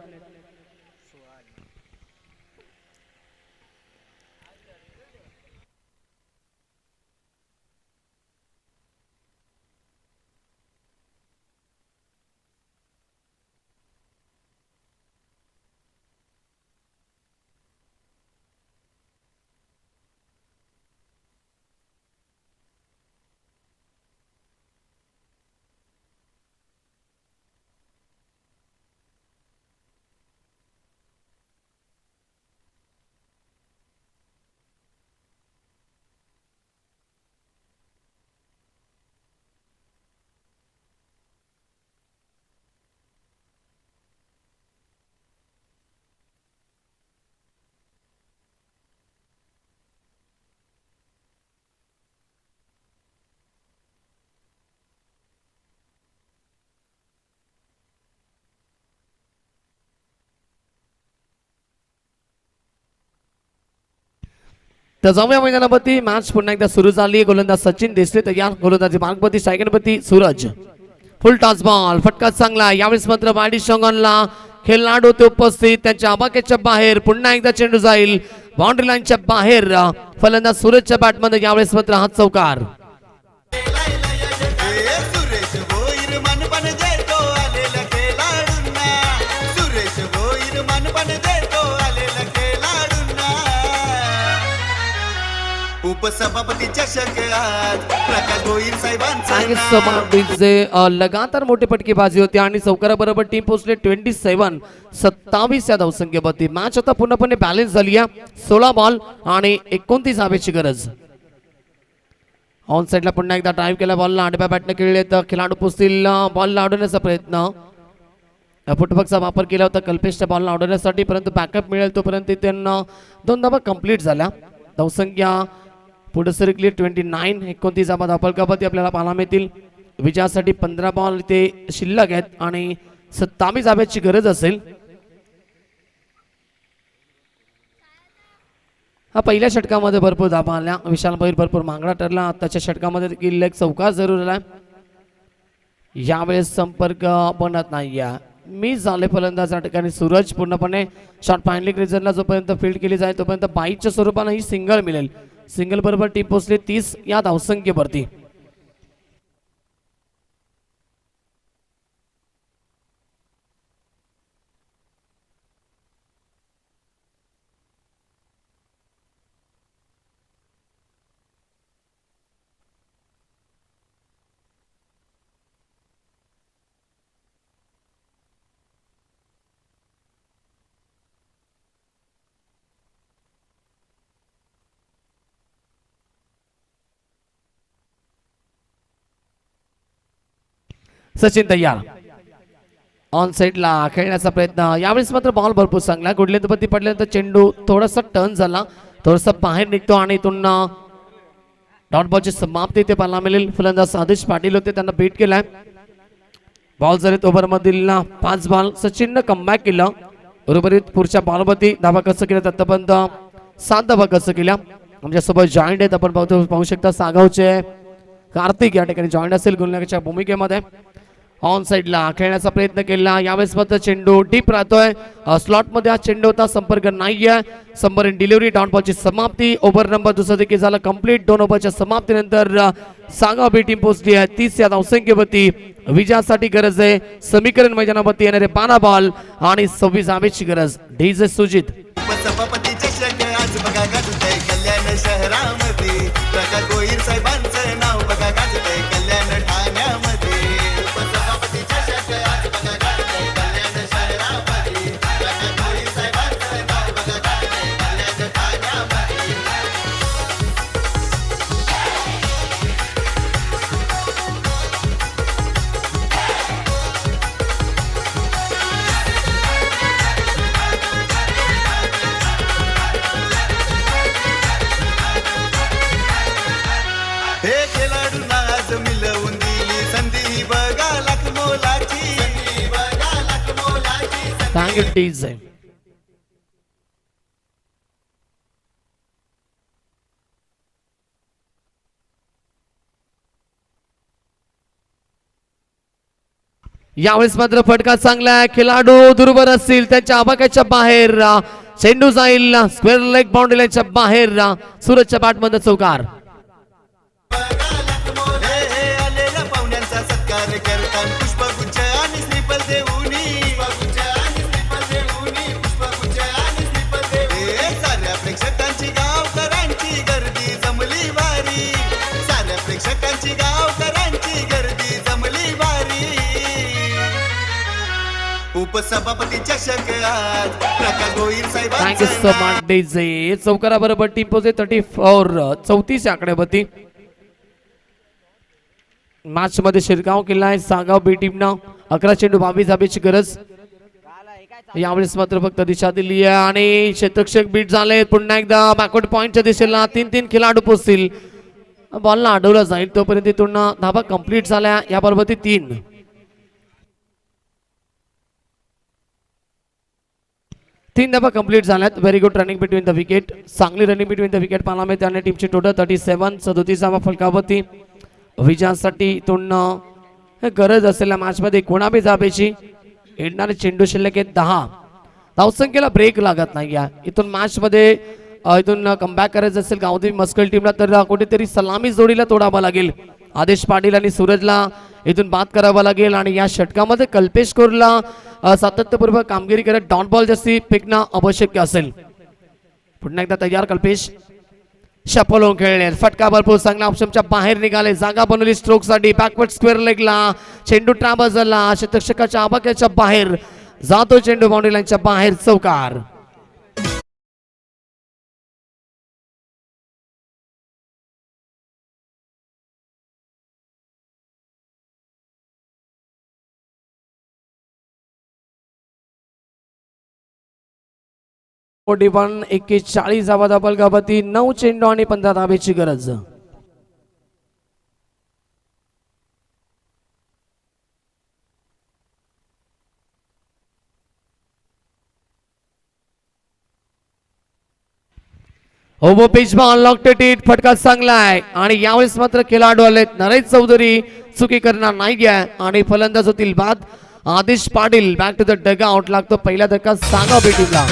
[SPEAKER 3] तर जाऊया मैदानावरती. मॅच पुन्हा एकदा सुरू झाली. गोलंदाज सचिन देसले तयार. गोलंदाजी मार्गवरती सेकंडवरती सूरज. Full toss ball. फटका चांगला. यावेळेस मात्र वाडी शॉंगनला खेळाडू ते उपस्थित. त्यांच्या आबाक्याच्या बाहेर पुन्हा एकदा चेंडू जाईल बाउंड्री लाईनच्या बाहेर. फलंदाज सूरजच्या बॅटमध्ये यावेळेस मात्र हात चौकार.
[SPEAKER 4] सुरेश भोईर मनपण देतो आलेल्या खेळाडूंना. सुरेश भोईर मनपण देतो आलेल्या खेळाडूंना. उपसभापती चषक आज प्रकाश भोईर साहेबांचं नाव.
[SPEAKER 3] लगातार मोठे फटकेबाजी होती आणि चौकारा बरोबर टीम पोहोचले 27 या धावसंख्येवरती. मॅच आता पूर्णपणे बॅलन्स झाली आहे. 16 बॉल आणि 29 धाब्याची गरज. ऑन साईडला पुन्हा एकदा ड्राईव्ह केला. बॉलला आडव्या बॅटने खेळले तर खेळाडू पोचतील. बॉलला अडवण्याचा प्रयत्न. फुटबॉलचा वापर केला होता कल्पेशच्या बॉलला अडवण्यासाठी, परंतु बॅकअप मिळेल तोपर्यंत त्यांना 2 धावा कंप्लीट झाल्या. धावसंख्या पुढे सरकली 29. 29 धावा धावफलकावरती आपल्याला पाहायला मिळतील. विजयासाठी 15 बॉल इथे शिल्लक आहेत आणि 27 धाब्याची गरज असेल. हा पहिल्या षटकामध्ये भरपूर धाबा आल्या. विशाल भैर भरपूर मागणा ठरला. त्याच्या षटकामध्ये देखील एक चौकार जरूर आला. यावेळेस संपर्क बनत नाही. मी झाले फलंदाज या ठिकाणी सूरज पूर्णपणे शॉट फायनली रिझनला जोपर्यंत फील्ड केली जाईल तोपर्यंत बाईच्या स्वरूपानं ही सिंगल मिळेल. सिंगल बरोबर टीम पोहोचली 30 या धावसंख्येवरती. सचिन तयार ऑन साइडला खेळण्याचा प्रयत्न. यावेळेस मात्र बॉल भरपूर चांगला गुडलेंदपती पडल्यानंतर चेंडू थोडासा टर्न झाला, थोडासा बाहेर निघतो आणि इथून डॉट बॉलची समाप्ती ते पाहायला मिळेल. फलंदाज आदेश पाटील होते, त्यांना बीट केलाय. बॉल जरीत ओव्हर मधील 5 बॉल सचिननं कमबॅक केलं. उर्वरित पुढच्या बॉलवरती धावा कसं केलं आतापर्यंत 7 धावा कसं केल्या. आमच्यासोबत जॉईंट आहेत, आपण पाहू शकता सागावचे कार्तिक या ठिकाणी जॉईंट असेल गुणलेखच्या भूमिकेमध्ये. ऑन साइडला खेळण्याचा प्रयत्न केला. यावेळेस मात्र चेंडू डीप राहतोय. स्लॉट मध्ये हा चेंडू होता, संपर्क नाहीये. संबर इन डिलिव्हरी डॉट बॉलची समाप्ती. ओव्हर नंबर दुसरा देखील झाला कंप्लीट. 2 ओव्हरच्या समाप्तीनंतर सागाव बी टीम पोहोचली आहे 30 या धावसंख्येवरती. विजयासाठी गरज आहे समीकरण मैदानावरती येणारे 12 बॉल आणि 26 धावेची गरज. डीजे सुजित
[SPEAKER 4] उपसभापती चषक आज बघा गाजतंय कल्याण शहरामध्ये. प्रकाश गोहिर साहेबांचं नाव बघा गाजतंय कल्याण ठाण्यामध्ये. उपसभापती चषक आज बघा गाजतंय कल्याण शहरामध्ये. प्रकाश गोहिर साहेबांचं नाव बघा गाजतंय कल्याण ठाण्यामध्ये. हे खेळाडूंना आज मिळवून दिली संधी बघा लाख मोलाची. संधी बघा लाख मोलाची.
[SPEAKER 3] Thank you DJ. यावेळेस मात्र फटका चांगला आहे. खेळाडू दुर्बल असतील त्यांच्या आवाक्याच्या बाहेर चेंडू जाईल स्क्वेअर लेग बाउंड्री लाईनच्या बाहेर. सूरजच्या बॅटमध्ये चौकार.
[SPEAKER 4] हे हे आलेल्या पाहुण्यांचा सत्कार करताना पुष्पगुच्छ आणि श्रीफल देऊनी. पुष्पगुच्छ आणि श्रीफल देऊनी. पुष्पगुच्छ आणि श्रीफल देऊनी. हे साऱ्या प्रेक्षकांची गावकरांची गर्दी जमली भारी. साऱ्या प्रेक्षकांची गावकरांची गर्दी जमली भारी. उपसभापती चषक आज प्रकाश गोहिर
[SPEAKER 3] थँक्यू
[SPEAKER 4] साहेबांचं
[SPEAKER 3] सो
[SPEAKER 4] नाव.
[SPEAKER 3] Much DJ. चौकारा बरोबर टीम पोहोचते 34 आकड्यावरती. मॅच मध्ये शिरगाव केला आहे सागाव बी टीमनं. 11 चेंडू 22 धावेची गरज. यावेळेस मात्र फक्त दिशा दिली आहे आणि क्षेत्ररक्षक बीट झाले. पुन्हा एकदा बॅकवर्ड पॉइंटच्या दिशेला 3 खेळाडू पोहोचतील. बॉलला अडवलं जाईल तोपर्यंत इथून धावा कंप्लीट झाल्या. याबरोबर 3 धावा कंप्लीट झाल्यात. Very good running between the wicket. चांगली रनिंग बिटवीन द विकेट पाहायला मिळते आणि टीमची टोटल 37 धावा फलकावरती. विजयासाठी इथून गरज असलेल्या मॅच मध्ये कोणाबी धावेची. येणारे चेंडू शिल्लक आहेत 10. धावसंख्येला ब्रेक लागत नाही. इथून मॅच मध्ये इथून कमबॅक करायचं असेल गावदेवी मस्कल टीमला तर कुठेतरी सलामी जोडीला तोडावा लागेल. आदेश पाटील आणि सूरजला इथून बाद करावा लागेल आणि या षटकामध्ये कल्पेश कोरला सातत्यपूर्वक कामगिरी करत डॉट बॉल जास्ती फेकणं आवश्यक असेल. पुन्हा एकदा तयार कल्पेश. शपलोन खेळले. फटका भरपूर चांगला ऑप्शनच्या बाहेर निघाले. जागा बनवली स्ट्रोक साठी. बॅकवर्ड स्क्वेअर लेगला चेंडू ट्रॅव्हल झाला. क्षेत्ररक्षकाच्या आवाक्याच्या बाहेर जातो चेंडू बाउंड्री लाईनच्या बाहेर. चौकार. वन 41 धावा दाबल गावाती. 9 चेंडू आणि 15 धावेची गरज. Over pitch ball lofted it. फटका चांगला आहे आणि यावेळेस मात्र खेळाडू आलेत नरेश चौधरी चुकी करणार नाही आणि फलंदाज होतील बाद. Aadesh Patil back to the dugout लागतो पहिला धक्का सांगा टीमला.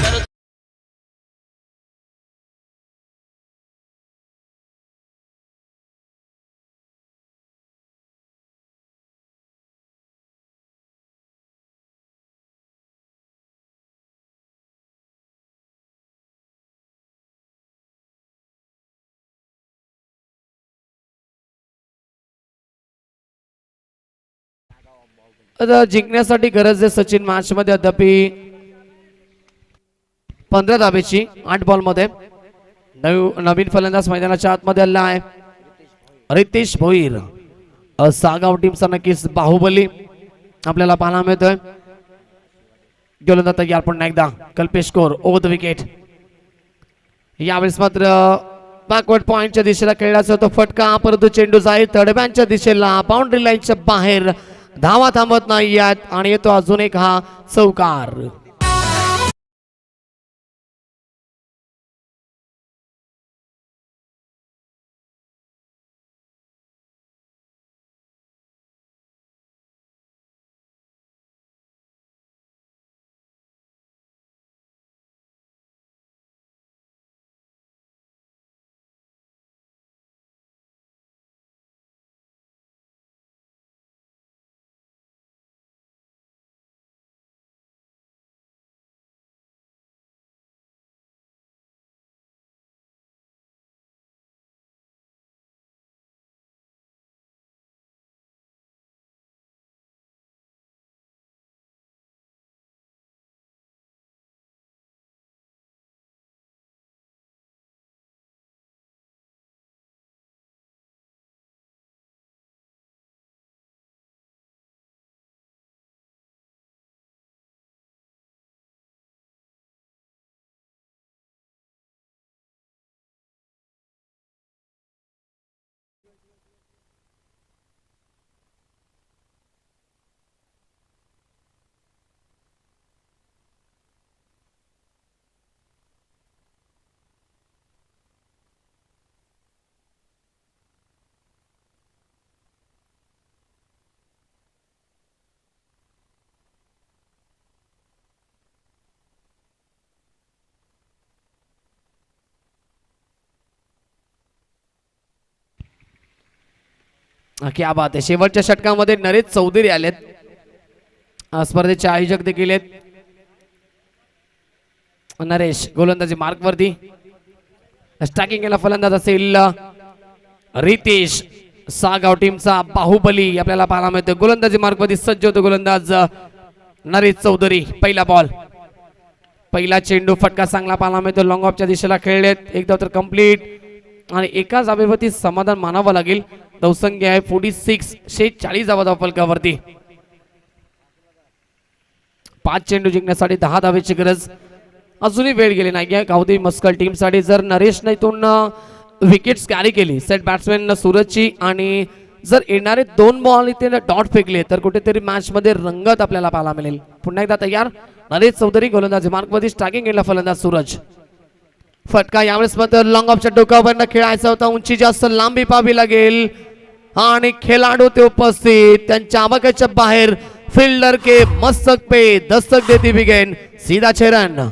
[SPEAKER 3] आता जिंकण्यासाठी गरज आहे सचिन मॅच मध्ये अद्याप 15 धावेची 8 बॉल मध्ये. नवीन फलंदाज मैदानाच्या आतमध्ये आला आहे रितेश भोईर. सागाव टीमचा नक्कीच बाहुबली आपल्याला पाहायला मिळतोय. गोलंदाज तयार पुन्हा एकदा Kalpesh core over the wicket. यावेळेस मात्र बॅकवर्ड पॉइंटच्या दिशेला खेळण्याचा तो फटका परंतु चेंडू जाईल तडब्यांच्या दिशेला बाउंड्री लाईनच्या बाहेर. धावा थांबत नाही यात आणि येतो अजून एक हा चौकार. क्या बात आहे. शेवटच्या षटकामध्ये नरेश चौधरी आलेत. स्पर्धेचे आयोजक देखील आहेत. नरेश गोलंदाजी मार्क वरती. स्टॅकिंग केला फलंदाज असेल रितेश. सागाव टीमचा बाहुबली आपल्याला पाहायला मिळतो. गोलंदाजी मार्क वरती सज्ज होतो गोलंदाज नरेश चौधरी. पहिला बॉल पहिला चेंडू फटका चांगला पाहायला मिळतो. लॉंग ऑफच्या दिशेला खेळलेत. एकदा तर कंप्लीट आणि एका जागेवरती समाधान मानावं लागेल. धावसंख्या आहे 46 46 धावा धावफलकावरती. 5 चेंडू जिंकण्यासाठी 10 धावेची गरज. अजूनही वेळ गेली नाही गावदेवी मस्कल टीमसाठी. जर नरेशने इथून विकेट्स कॅरी केली सेट बॅट्समॅन सूरजची आणि जर येणारे 2 बॉल इथे डॉट फेकले तर कुठेतरी मॅच मध्ये रंगत आपल्याला पाहायला मिळेल. पुन्हा एकदा तयार नरेश चौधरी गोलंदाजी मार्क मध्ये. स्टॅकिंग केला फलंदाज सूरज. फटका यावेळेस मात्र लॉंग ऑफच्या डोक्यावरनं खेळायचा होता. उंची जास्त लांबी पाहावी लागेल आणि खेळाडू ते उपस्थित त्यांच्या आवाक्याच्या बाहेर. फील्डर के मस्तक पे दस्तक देती बिगेन सीधा चेरन.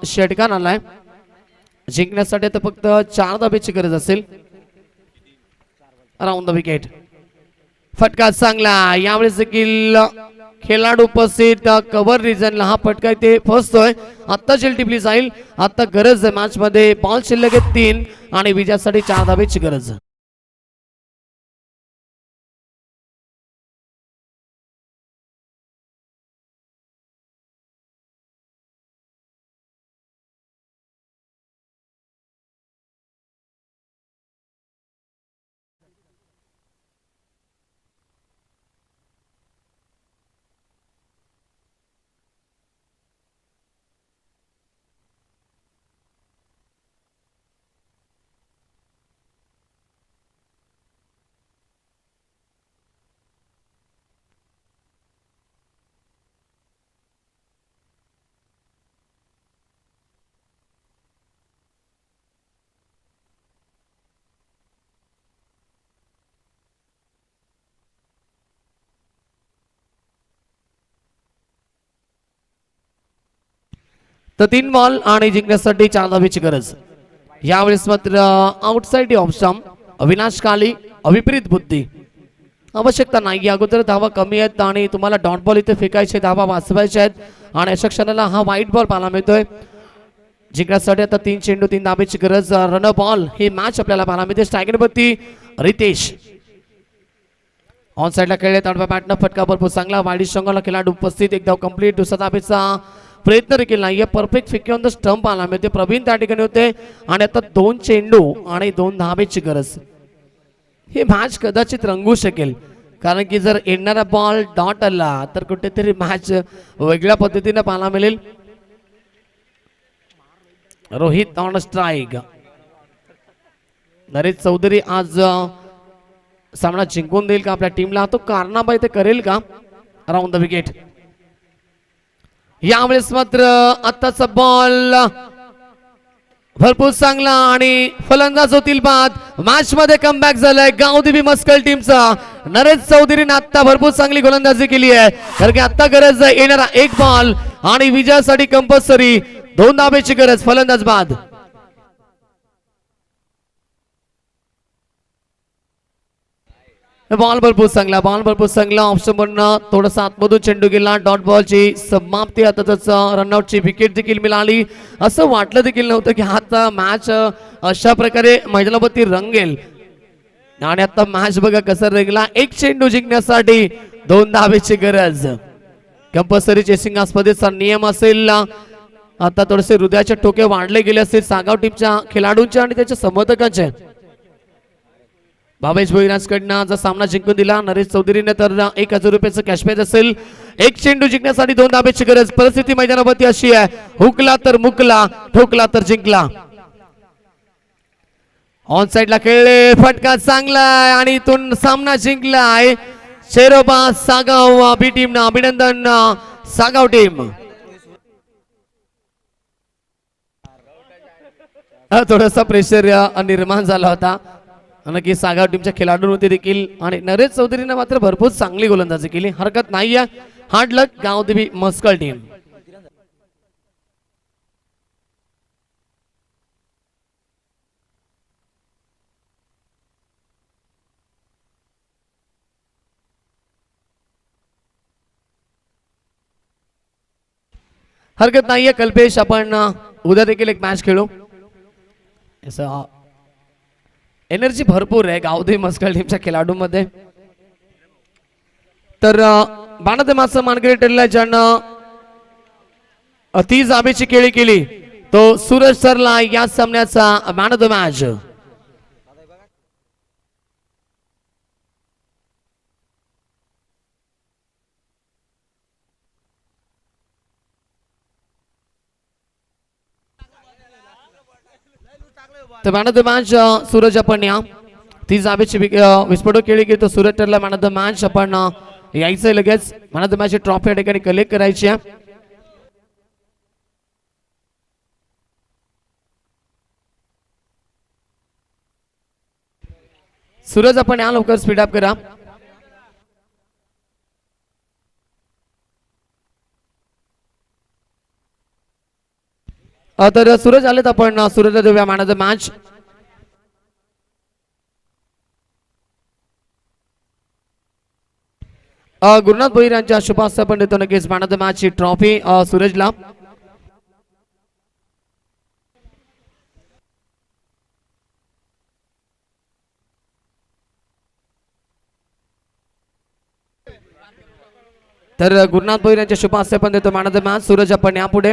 [SPEAKER 3] षटकान आलाय. जिंकण्यासाठी तर फक्त 4 धाब्याची गरज असेल. Round the wicket. फटका चांगला यावेळेस देखील खेळाडू उपस्थित. कव्हर रिजनला हा फटका इथे फसतोय. आता जेल टिपली जाईल. आता गरज आहे मॅच मध्ये. बॉल शिल्लक आहे 3 आणि विजयासाठी 4 धाब्याची गरज. तर 3 बॉल आणि जिंकण्यासाठी 4 धावेची गरज. यावेळेस मात्र आउटसाइड ऑफ स्टंप, विनाशकाली, अविपरीत बुद्धी. आवश्यकता नाही, अगोदर धावा कमी आहेत आणि तुम्हाला डॉट बॉल इथे फेकायचे, धावा वाचवायचे आहेत आणि अशा क्षणाला हा वाईट बॉल पाहायला मिळतोय. जिंकण्यासाठी आता 3 चेंडू 3 धावेची गरज. रन बॉल ही मॅच आपल्याला पाहायला मिळते. स्ट्रायकरवरती रितेश ऑन साईडला खेळले, तडव्या बॅटनं फटका भरपूर चांगला. वाईड शंगाला खेळाडू उपस्थित, एक धाव कंप्लीट. दुसरा धावेचा प्रयत्न देखील नाहीये. परफेक्ट फिकी ऑन द स्टंप आला मिळते. प्रवीण त्या ठिकाणी होते आणि आता 2 चेंडू आणि 2 धावेची गरज. ही मॅच कदाचित रंगू शकेल, कारण की जर येणारा बॉल डॉट आला तर कुठेतरी मॅच वेगळ्या पद्धतीने पाहायला मिळेल. Rohit on strike. नरेश चौधरी आज सामना जिंकून देईल का आपल्या टीमला? तो कारनामा इथे करेल का? Round the wicket. यावेळेस मात्र आताचा बॉल भरपूर चांगला आणि फलंदाज होतील बाद. मॅच मध्ये कमबॅक झालाय गावदेवी मस्कल टीमचा. नरेश चौधरीने आता भरपूर चांगली गोलंदाजी केली आहे, कारण की आता गरज आहे येणारा 1 बॉल आणि विजयासाठी कंपल्सरी 2 धावेची गरज. फलंदाज बाद. बॉल भरपूर चांगला ऑप्शन बनणं, थोडासा आतमधून चेंडू गेला. डॉट बॉलची समाप्ती. आता त्याचं रनआउटची विकेट देखील मिळाली. असं वाटलं देखील नव्हतं की आता मॅच अशा प्रकारे मैदानावरती रंगेल आणि आता मॅच बघा कसं रंगला. 1 चेंडू जिंकण्यासाठी 2 धावेची गरज. कंपल्सरी चेसिंग हा स्पर्धेचा नियम असेल. आता थोडेसे हृदयाचे ठोके वाढले गेले असतील सागाव टीमच्या खेळाडूंचे आणि त्याच्या समर्थकांचे. भावेश भोईराजकडनं जर सामना जिंकून दिला नरेश चौधरीने तर 1000 रुपयाचं कॅश प्राइज असेल. 1 चेंडू जिंकण्यासाठी 2 धावेची गरज. परिस्थिती मैदानावरती अशी आहे, हुकला तर मुकला, ठोकला तर जिंकला. ऑन साइडला खेळले, फटका चांगला आणि इथून सामना जिंकलाय शेरोबा सागाव बी टीमनं. अभिनंदन सागाव टीम. थोडासा प्रेशर निर्माण झाला होता नक्की सागाव टीमच्या खेळाडूंवरती देखील आणि नरेश चौधरीने मात्र भरपूर चांगली गोलंदाजी केली. हरकत नाहीये. हार्ड लक गावदेवी मस्कल टीम. हरकत नाहीये कल्पेश, आपण उद्या देखील एक मॅच खेळू. एनर्जी भरपूर आहे गावदेवी मस्कल टीमच्या खेळाडूंमध्ये. तर मॅन ऑफ द मॅच मानकरी ठरला, ज्यानं 30 धावेची खेळी केली तो सूरज ठरला या सामन्याचा मॅन ऑफ द मॅच. तर man of the match Suraj आपण या 30 धावेची विस्फोटक खेळी की तो सूरज ठरला मॅन ऑफ द मॅच. आपण यायचंय लगेच. Man of the match trophy या ठिकाणी कलेक्ट करायची आहे. सूरज आपण या लवकर स्पीड अप करा. तर सूरज आलेत, आपण सूरजला देऊया man of the match. Gurunath Bhoir यांच्या शुभास्ते आपण देतो नक्कीच मॅन ऑफ द मॅच ची ट्रॉफी सूरजला. तर गुरुनाथ भोईर यांच्या शुभास्ते आपण देतो man of the match. Suraj आपण यापुढे